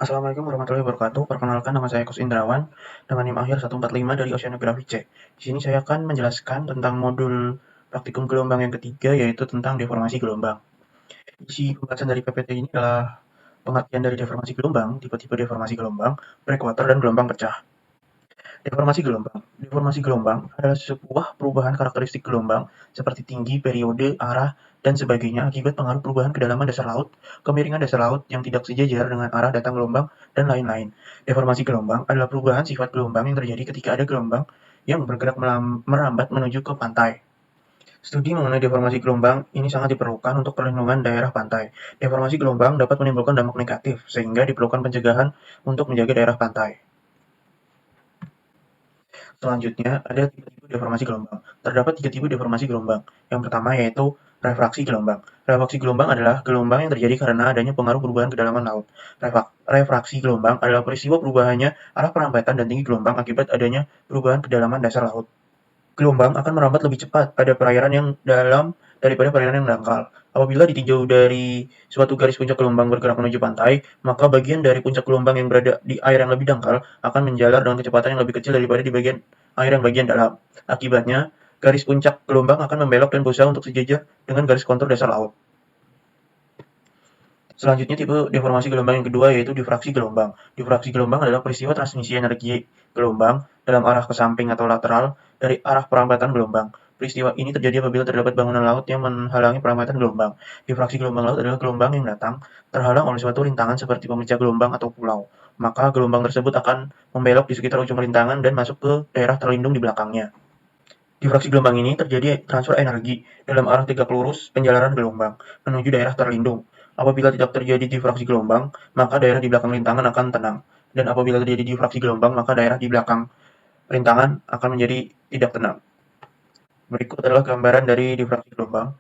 Assalamualaikum warahmatullahi wabarakatuh. Perkenalkan, nama saya Kus Indrawan dengan NIM akhir 145 dari Oceanografi C. Di sini saya akan menjelaskan tentang modul praktikum gelombang yang ketiga, yaitu tentang deformasi gelombang. Isi pembahasan dari PPT ini adalah pengertian dari deformasi gelombang, tipe-tipe deformasi gelombang, breakwater, dan gelombang pecah. Deformasi gelombang. Deformasi gelombang adalah sebuah perubahan karakteristik gelombang seperti tinggi, periode, arah, dan sebagainya akibat pengaruh perubahan kedalaman dasar laut, kemiringan dasar laut yang tidak sejajar dengan arah datang gelombang, dan lain-lain. Deformasi gelombang adalah perubahan sifat gelombang yang terjadi ketika ada gelombang yang bergerak merambat menuju ke pantai. Studi mengenai deformasi gelombang ini sangat diperlukan untuk perlindungan daerah pantai. Deformasi gelombang dapat menimbulkan dampak negatif, sehingga diperlukan pencegahan untuk menjaga daerah pantai. Selanjutnya, ada tipe-tipe deformasi gelombang. Terdapat 3 tipe deformasi gelombang. Yang pertama yaitu refraksi gelombang. Refraksi gelombang adalah gelombang yang terjadi karena adanya pengaruh perubahan kedalaman laut. Refraksi gelombang adalah peristiwa perubahannya arah perambatan dan tinggi gelombang akibat adanya perubahan kedalaman dasar laut. Gelombang akan merambat lebih cepat pada perairan yang dalam daripada perairan yang dangkal. Apabila ditinjau dari suatu garis puncak gelombang bergerak menuju pantai, maka bagian dari puncak gelombang yang berada di air yang lebih dangkal akan menjalar dengan kecepatan yang lebih kecil daripada di bagian air yang bagian dalam. Akibatnya, garis puncak gelombang akan membelok dan berusaha untuk sejajar dengan garis kontur dasar laut. Selanjutnya, tipe deformasi gelombang yang kedua yaitu difraksi gelombang. Difraksi gelombang adalah peristiwa transmisi energi gelombang dalam arah ke samping atau lateral dari arah perambatan gelombang. Peristiwa ini terjadi apabila terdapat bangunan laut yang menghalangi perambatan gelombang. Difraksi gelombang laut adalah gelombang yang datang terhalang oleh suatu rintangan seperti pemecah gelombang atau pulau. Maka gelombang tersebut akan membelok di sekitar ujung rintangan dan masuk ke daerah terlindung di belakangnya. Difraksi gelombang ini terjadi transfer energi dalam arah tegak lurus penjalaran gelombang menuju daerah terlindung. Apabila tidak terjadi difraksi gelombang, maka daerah di belakang rintangan akan tenang. Dan apabila terjadi difraksi gelombang, maka daerah di belakang rintangan akan menjadi tidak tenang. Berikut adalah gambaran dari difraksi gelombang.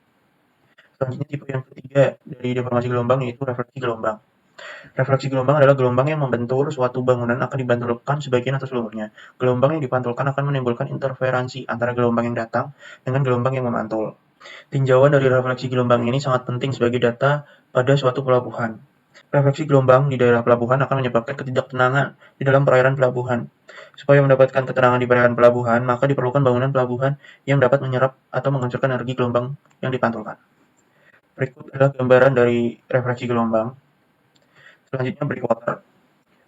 Selanjutnya tipe yang ketiga dari deformasi gelombang yaitu refleksi gelombang. Refleksi gelombang adalah gelombang yang membentur suatu bangunan akan dipantulkan sebagian atau seluruhnya. Gelombang yang dipantulkan akan menimbulkan interferensi antara gelombang yang datang dengan gelombang yang memantul. Tinjauan dari refleksi gelombang ini sangat penting sebagai data pada suatu pelabuhan. Refleksi gelombang di daerah pelabuhan akan menyebabkan ketidaktenangan di dalam perairan pelabuhan. Supaya mendapatkan ketenangan di perairan pelabuhan, maka diperlukan bangunan pelabuhan yang dapat menyerap atau menghancurkan energi gelombang yang dipantulkan. Berikut adalah gambaran dari refleksi gelombang. Selanjutnya breakwater.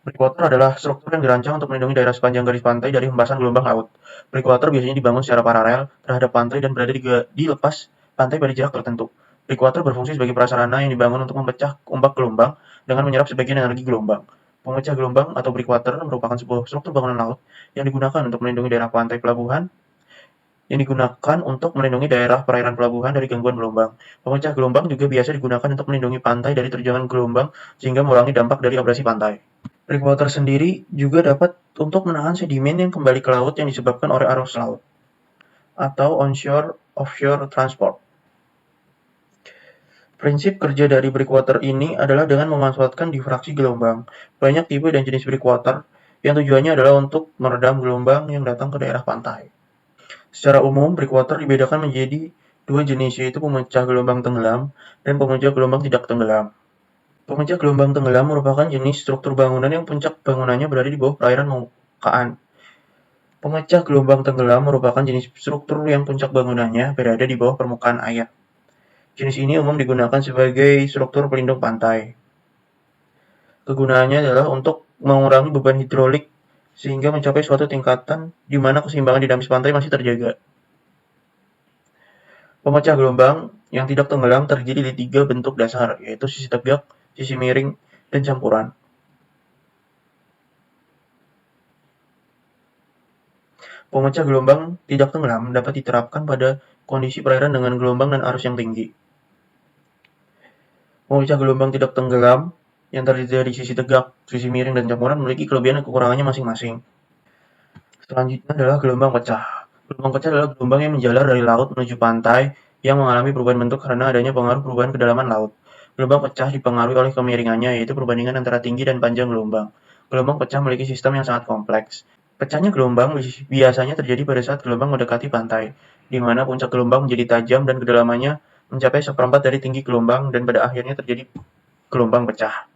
Breakwater adalah struktur yang dirancang untuk melindungi daerah sepanjang garis pantai dari hembasan gelombang laut. Breakwater biasanya dibangun secara paralel terhadap pantai dan berada di lepas pantai pada jarak tertentu. Breakwater berfungsi sebagai prasarana yang dibangun untuk memecah ombak gelombang dengan menyerap sebagian energi gelombang. Pemecah gelombang atau breakwater merupakan sebuah struktur bangunan laut yang digunakan untuk melindungi daerah pantai pelabuhan perairan pelabuhan dari gangguan gelombang. Pemecah gelombang juga biasa digunakan untuk melindungi pantai dari terjangan gelombang sehingga mengurangi dampak dari abrasi pantai. Breakwater sendiri juga dapat untuk menahan sedimen yang kembali ke laut yang disebabkan oleh arus laut atau onshore-offshore transport. Prinsip kerja dari breakwater ini adalah dengan memanfaatkan difraksi gelombang. Banyak tipe dan jenis breakwater yang tujuannya adalah untuk meredam gelombang yang datang ke daerah pantai. Secara umum, breakwater dibedakan menjadi dua jenis, yaitu pemecah gelombang tenggelam dan pemecah gelombang tidak tenggelam. Pemecah gelombang tenggelam merupakan jenis struktur bangunan yang puncak bangunannya berada di bawah perairan permukaan. Pemecah gelombang tenggelam merupakan jenis struktur yang puncak bangunannya berada di bawah permukaan air. Jenis ini umum digunakan sebagai struktur pelindung pantai. Kegunaannya adalah untuk mengurangi beban hidrolik sehingga mencapai suatu tingkatan di mana keseimbangan dinamis pantai masih terjaga. Pemecah gelombang yang tidak tenggelam terdiri dari 3 bentuk dasar, yaitu sisi tegak, sisi miring, dan campuran. Pemecah gelombang tidak tenggelam dapat diterapkan pada kondisi perairan dengan gelombang dan arus yang tinggi. Pemecah gelombang tidak tenggelam yang terdiri dari sisi tegak, sisi miring, dan campuran memiliki kelebihan dan kekurangannya masing-masing. Selanjutnya adalah gelombang pecah. Gelombang pecah adalah gelombang yang menjalar dari laut menuju pantai yang mengalami perubahan bentuk karena adanya pengaruh perubahan kedalaman laut. Gelombang pecah dipengaruhi oleh kemiringannya, yaitu perbandingan antara tinggi dan panjang gelombang. Gelombang pecah memiliki sistem yang sangat kompleks. Pecahnya gelombang biasanya terjadi pada saat gelombang mendekati pantai, di mana puncak gelombang menjadi tajam dan kedalamannya mencapai seperempat dari tinggi gelombang dan pada akhirnya terjadi gelombang pecah.